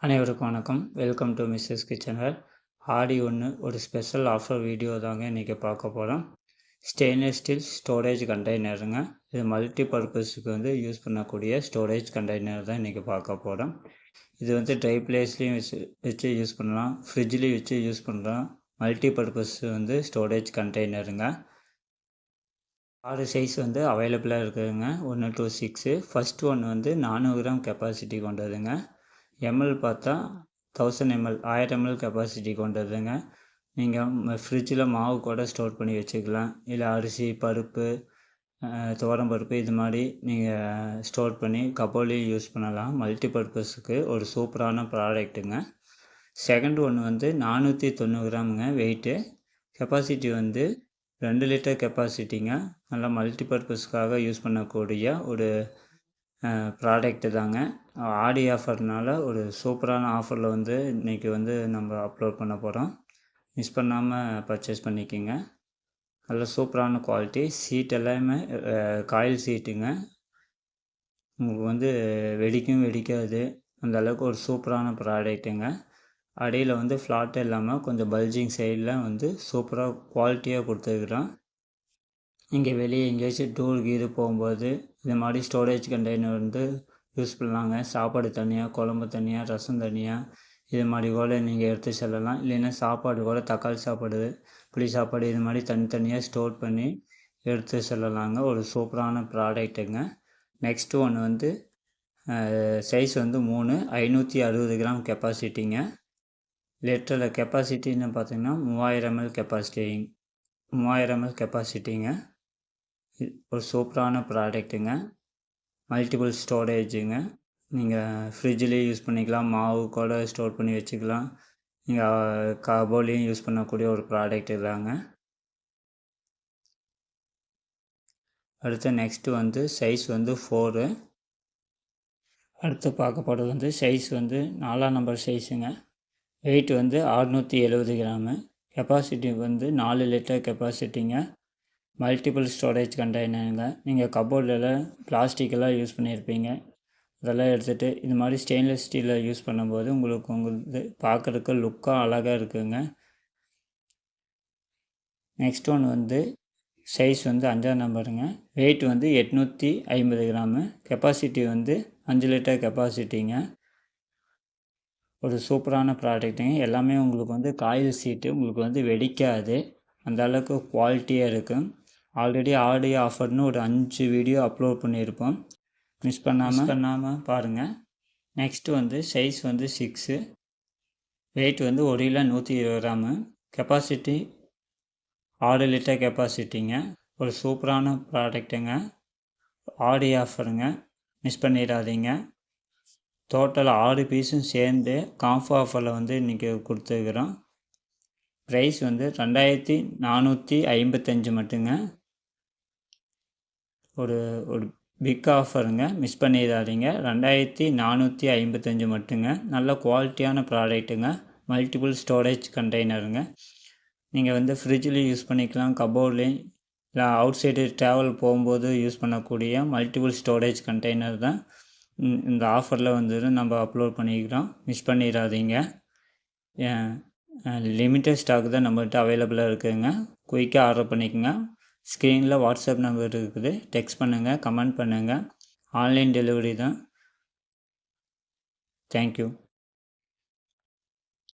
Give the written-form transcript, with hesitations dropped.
அனைவருக்கும் வணக்கம். Welcome to Mrs கிச்சனர். ஆடி 1 ஒரு ஸ்பெஷல் ஆஃபர் வீடியோ தாங்க இன்றைக்கி பார்க்க போகிறோம். ஸ்டெயின்லெஸ் ஸ்டீல் ஸ்டோரேஜ் கண்டெய்னருங்க. இது மல்டி பர்பஸுக்கு யூஸ் பண்ணக்கூடிய ஸ்டோரேஜ் கண்டெய்னர் தான் இன்றைக்கி பார்க்க போகிறோம். இது ட்ரை பிளேஸ்லேயும் வச்சு யூஸ் பண்ணலாம், ஃப்ரிட்ஜ்லேயும் வச்சு யூஸ் பண்ணலாம். மல்டி பர்பஸ் ஸ்டோரேஜ் கண்டெய்னருங்க. 6 சைஸ் அவைலபிளாக இருக்குதுங்க. 1 to 6. First one 400 gram capacity கொண்டதுங்க. எம்எல் பார்த்தா 1000 ml 1000 ml கெப்பாசிட்டி கொண்டதுங்க. நீங்கள் ஃப்ரிட்ஜில் மாவு கூட ஸ்டோர் பண்ணி வச்சுக்கலாம். இல்லை அரிசி, பருப்பு, துவரம் பருப்பு இது மாதிரி நீங்கள் ஸ்டோர் பண்ணி கபோர்ட்லேயும் யூஸ் பண்ணலாம். மல்டி பர்பஸுக்கு ஒரு சூப்பரான ப்ராடக்ட்டுங்க. செகண்ட் ஒன்று 490 கிராமுங்க வெயிட்டு. கெப்பாசிட்டி 2 லிட்டர் கெப்பாசிட்டிங்க. நல்லா மல்டி பர்பஸ்க்காக யூஸ் பண்ணக்கூடிய ஒரு ப்ராடக்ட்டு தாங்க. ஆடி ஆஃபர்னால் ஒரு சூப்பரான ஆஃபரில் இன்றைக்கி நம்ம அப்லோட் பண்ண போகிறோம். மிஸ் பண்ணாமல் பர்ச்சேஸ் பண்ணிக்கோங்க. நல்ல சூப்பரான குவாலிட்டி. சீட் எல்லாமே காயில் சீட்டுங்க. உங்களுக்கு வெடிக்காது. அந்த அளவுக்கு ஒரு சூப்பரான ப்ராடக்ட்டுங்க. அடியில் ஃப்ளாட் இல்லாமல் கொஞ்சம் பல்ஜிங் சைடில் சூப்பராக குவாலிட்டியாக கொடுத்துருக்குறோம். இங்கே வெளியே எங்கேயாச்சும் டூர் கீது போகும்போது இது மாதிரி ஸ்டோரேஜ் கண்டெய்னர் யூஸ் பண்ணலாங்க. சாப்பாடு தனியாக, குழம்பு தனியாக, ரசம் தனியாக இது மாதிரி கூட நீங்கள் எடுத்து செல்லலாம். இல்லைன்னா சாப்பாடு கூட தக்காளி சாப்பாடு, புளி சாப்பாடு இது மாதிரி தனித்தனியாக ஸ்டோர் பண்ணி எடுத்து செல்லலாங்க. ஒரு சூப்பரான ப்ராடக்ட்டுங்க. நெக்ஸ்ட்டு ஒன்று சைஸ் 3 560 கிராம் கெப்பாசிட்டிங்க. லிட்டரில் கெப்பாசிட்டின்னு பார்த்தீங்கன்னா 3000 ml கெப்பாசிட்டிங்க. ஒரு சூப்பரான ப்ராடக்ட்டுங்க. மல்டிபிள் ஸ்டோரேஜுங்க. நீங்கள் ஃப்ரிட்ஜ்லேயும் யூஸ் பண்ணிக்கலாம், மாவு கூட ஸ்டோர் பண்ணி வச்சுக்கலாம். நீங்கள் கபோர்ட்லேயும் யூஸ் பண்ணக்கூடிய ஒரு ப்ராடக்ட்டு தாங்க. அடுத்து நெக்ஸ்ட்டு சைஸ் 4. அடுத்து பார்க்க போகிறது சைஸ் 4ஆம் நம்பர் சைஸுங்க. Weight 670 gram. கெப்பாசிட்டி 4 லிட்டர் கெப்பாசிட்டிங்க. மல்டிபிள் ஸ்டோரேஜ் கண்டெய்னருங்க. நீங்கள் கபோர்டில் பிளாஸ்டிக்கெல்லாம் யூஸ் பண்ணியிருப்பீங்க. அதெல்லாம் எடுத்துகிட்டு இது மாதிரி ஸ்டெயின்லெஸ் ஸ்டீலில் யூஸ் பண்ணும்போது உங்களுக்கு பார்க்குறதுக்கு லுக்காக அழகாக இருக்குங்க. நெக்ஸ்ட் ஒன் சைஸ் 5ஆம் நம்பருங்க. Weight 850 gram. கெப்பாசிட்டி 5 லிட்டர் கெப்பாசிட்டிங்க. ஒரு சூப்பரான ப்ராடக்ட்டுங்க. எல்லாமே உங்களுக்கு காயில் சீட்டு உங்களுக்கு வெடிக்காது. அந்த அளவுக்கு குவாலிட்டியாக இருக்கும். ஆல்ரெடி ஆடி ஆஃபர்னு ஒரு 5 வீடியோ அப்லோட் பண்ணியிருப்போம். மிஸ் பண்ணாமல் பாருங்கள். Next size 6. Weight 1 kilo 120 gram. Capacity 6 litre கெப்பாசிட்டிங்க. ஒரு சூப்பரான ப்ராடக்ட்டுங்க. ஆடி ஆஃபருங்க. மிஸ் பண்ணிடாதீங்க. டோட்டல் 6 பீஸும் சேர்ந்து காம்போ ஆஃபரில் இன்றைக்கி கொடுத்துருக்குறோம். ப்ரைஸ் 2455 மட்டுங்க. ஒரு பிக் ஆஃபருங்க. மிஸ் பண்ணிடாதீங்க. 2455 மட்டுங்க. நல்ல குவாலிட்டியான ப்ராடக்ட்டுங்க. மல்டிபிள் ஸ்டோரேஜ் கண்டெய்னருங்க. நீங்கள் ஃப்ரிட்ஜ்லேயும் யூஸ் பண்ணிக்கலாம், கபோர்ட்லேயும், இல்லை அவுட் சைடு ட்ராவல் போகும்போது யூஸ் பண்ணக்கூடிய மல்டிபிள் ஸ்டோரேஜ் கண்டெய்னர் தான் இந்த ஆஃபரில் நம்ம அப்லோட் பண்ணிக்கிறோம். மிஸ் பண்ணிடாதீங்க. லிமிட்டட் ஸ்டாக் தான் நம்மகிட்ட அவைலபிளாக இருக்குதுங்க. குயிக்காக ஆர்டர் பண்ணிக்கோங்க. ஸ்க்ரீனில் வாட்ஸ்அப் நம்பர் இருக்குது. டெக்ஸ்ட் பண்ணுங்கள், கமெண்ட் பண்ணுங்கள். ஆன்லைன் டெலிவரி தான். தேங்க்யூ.